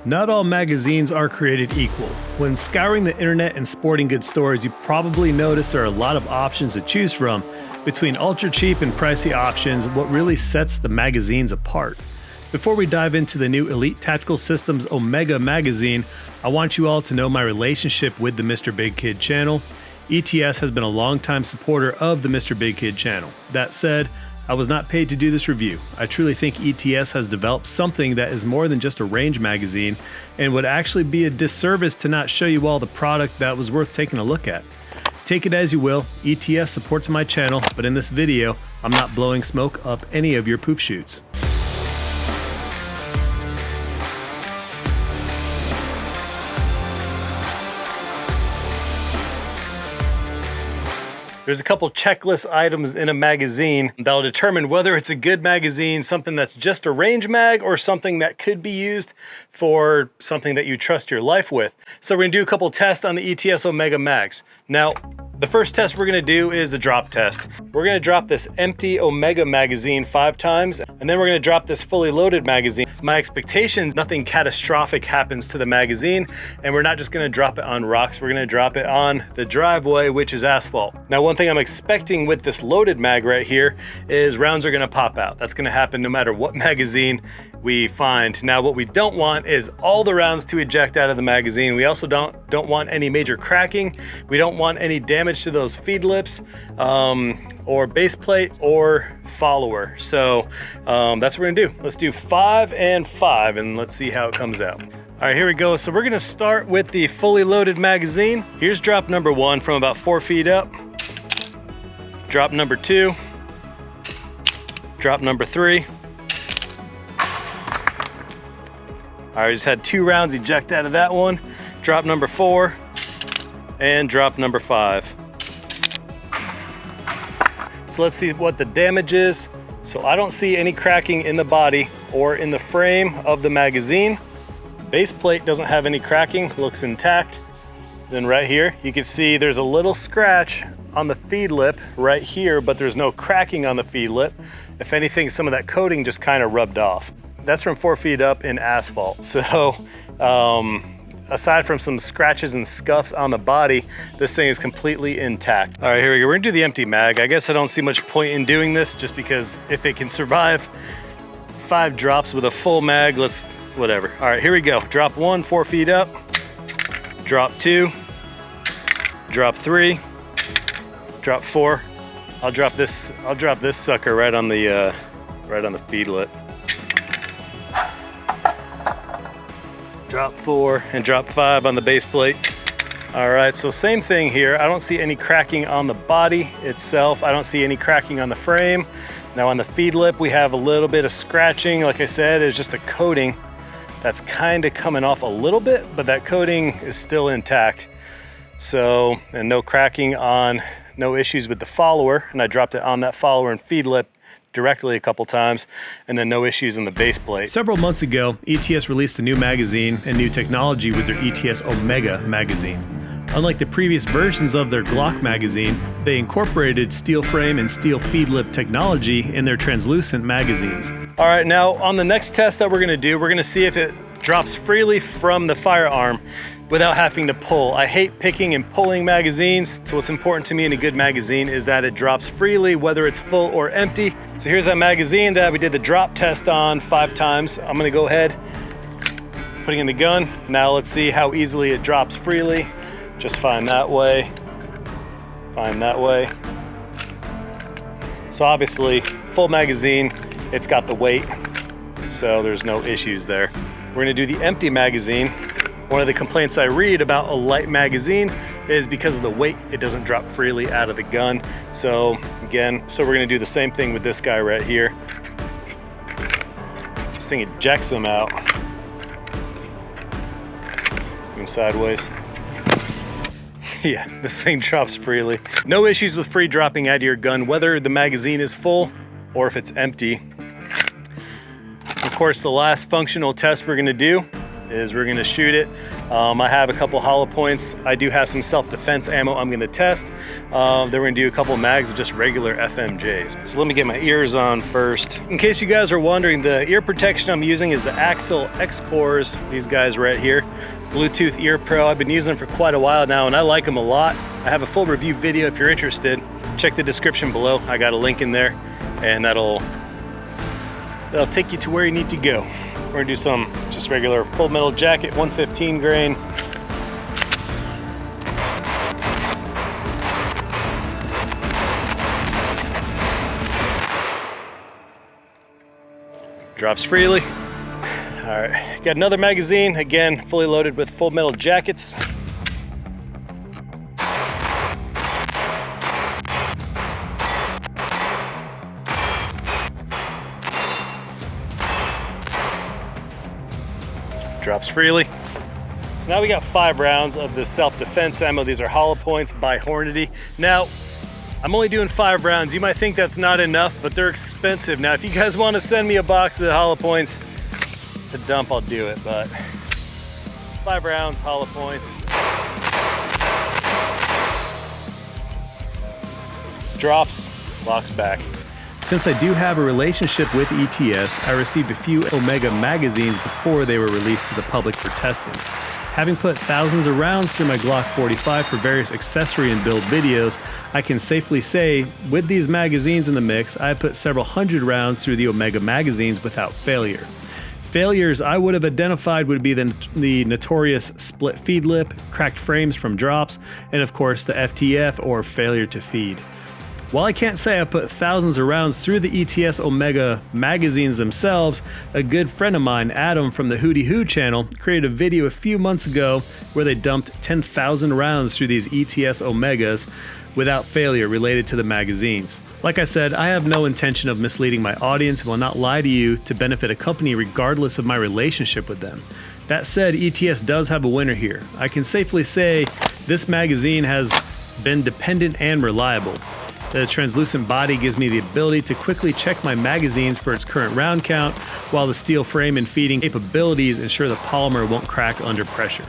Not all magazines are created equal. When scouring the internet and sporting goods stores, you probably notice there are a lot of options to choose from. Between ultra cheap and pricey options, what really sets the magazines apart? Before we dive into the new Elite Tactical Systems Omega Magazine, I want you all to know my relationship with the MrBigKid channel. ETS has been a longtime supporter of the MrBigKid channel. That said, I was not paid to do this review. I truly think ETS has developed something that is more than just a range magazine and would actually be a disservice to not show you all the product that was worth taking a look at. Take it as you will, ETS supports my channel, but in this video, I'm not blowing smoke up any of your poop shoots. There's a couple checklist items in a magazine that'll determine whether it's a good magazine, something that's just a range mag, or something that could be used for something that you trust your life with. So we're gonna do a couple tests on the ETS Omega Mags. Now, the first test we're gonna do is a drop test. We're gonna drop this empty Omega magazine 5 times, and then we're gonna drop this fully loaded magazine. My expectations, nothing catastrophic happens to the magazine, and we're not just gonna drop it on rocks, we're gonna drop it on the driveway, which is asphalt. Now, one thing I'm expecting with this loaded mag right here is rounds are gonna pop out. That's gonna happen no matter what magazine we find. Now, what we don't want is all the rounds to eject out of the magazine. We also don't want any major cracking. We don't want any damage to those feed lips or base plate or follower. So that's what we're gonna do. Let's do 5 and 5 and let's see how it comes out. All right, here we go. So we're gonna start with the fully loaded magazine. Here's drop number 1 from about 4 feet up. Drop number 2. Drop number 3. All right, I just had 2 rounds eject out of that one. Drop number 4 and drop number 5. So let's see what the damage is. So I don't see any cracking in the body or in the frame of the magazine. Base plate doesn't have any cracking, looks intact. Then right here, you can see there's a little scratch on the feed lip right here, but there's no cracking on the feed lip. If anything, some of that coating just kind of rubbed off. That's from 4 feet up in asphalt. So aside from some scratches and scuffs on the body, this thing is completely intact. All right, here we go. We're gonna do the empty mag. I guess I don't see much point in doing this just because if it can survive 5 drops with a full mag, let's, whatever. All right, here we go. Drop 1, 4 feet up. Drop 2, drop 3, drop 4. I'll drop this sucker right on the feed lip. Drop 4 and drop 5 on the base plate. All right, so same thing here. I don't see any cracking on the body itself. I don't see any cracking on the frame. Now on the feed lip, we have a little bit of scratching. Like I said, it's just a coating that's kind of coming off a little bit, but that coating is still intact. So, and no cracking on, no issues with the follower. And I dropped it on that follower and feed lip directly a couple times, and then no issues in the base plate. Several months ago, ETS released a new magazine and new technology with their ETS Omega magazine. Unlike the previous versions of their Glock magazine, they incorporated steel frame and steel feed lip technology in their translucent magazines. All right, now on the next test that we're gonna see if it drops freely from the firearm without having to pull. I hate picking and pulling magazines, so what's important to me in a good magazine is that it drops freely, whether it's full or empty. So here's that magazine that we did the drop test on 5 times. I'm gonna go ahead, putting in the gun. Now let's see how easily it drops freely. Just find that way, find that way. So obviously, full magazine, it's got the weight, so there's no issues there. We're gonna do the empty magazine. One of the complaints I read about a light magazine is because of the weight, it doesn't drop freely out of the gun. So again, we're gonna do the same thing with this guy right here. This thing ejects them out. Moving sideways. Yeah, this thing drops freely. No issues with free dropping out of your gun, whether the magazine is full or if it's empty. Of course, the last functional test we're gonna do is we're gonna shoot it. I have a couple hollow points. I do have some self-defense ammo I'm gonna test. Then we're gonna do a couple mags of just regular FMJs. So let me get my ears on first. In case you guys are wondering, the ear protection I'm using is the Axil XCORs. These guys right here. Bluetooth Ear Pro. I've been using them for quite a while now and I like them a lot. I have a full review video if you're interested. Check the description below. I got a link in there and that'll take you to where you need to go. We're gonna do some just regular Full Metal Jacket 115 grain. Drops freely. All right, got another magazine, again, fully loaded with Full Metal Jackets. Drops freely. So now we got 5 rounds of the self-defense ammo. These are hollow points by Hornady. Now, I'm only doing 5 rounds. You might think that's not enough, but they're expensive. Now, if you guys want to send me a box of hollow points to dump, I'll do it, but 5 rounds, hollow points. Drops, locks back. Since I do have a relationship with ETS, I received a few Omega magazines before they were released to the public for testing. Having put thousands of rounds through my Glock 45 for various accessory and build videos, I can safely say, with these magazines in the mix, I put several hundred rounds through the Omega magazines without failure. Failures I would have identified would be the notorious split feed lip, cracked frames from drops, and of course the FTF or failure to feed. While I can't say I put thousands of rounds through the ETS Omega magazines themselves, a good friend of mine, Adam from the Hootie Hoo channel, created a video a few months ago where they dumped 10,000 rounds through these ETS Omegas without failure related to the magazines. Like I said, I have no intention of misleading my audience and will not lie to you to benefit a company regardless of my relationship with them. That said, ETS does have a winner here. I can safely say this magazine has been dependent and reliable. The translucent body gives me the ability to quickly check my magazines for its current round count, while the steel frame and feeding capabilities ensure the polymer won't crack under pressure.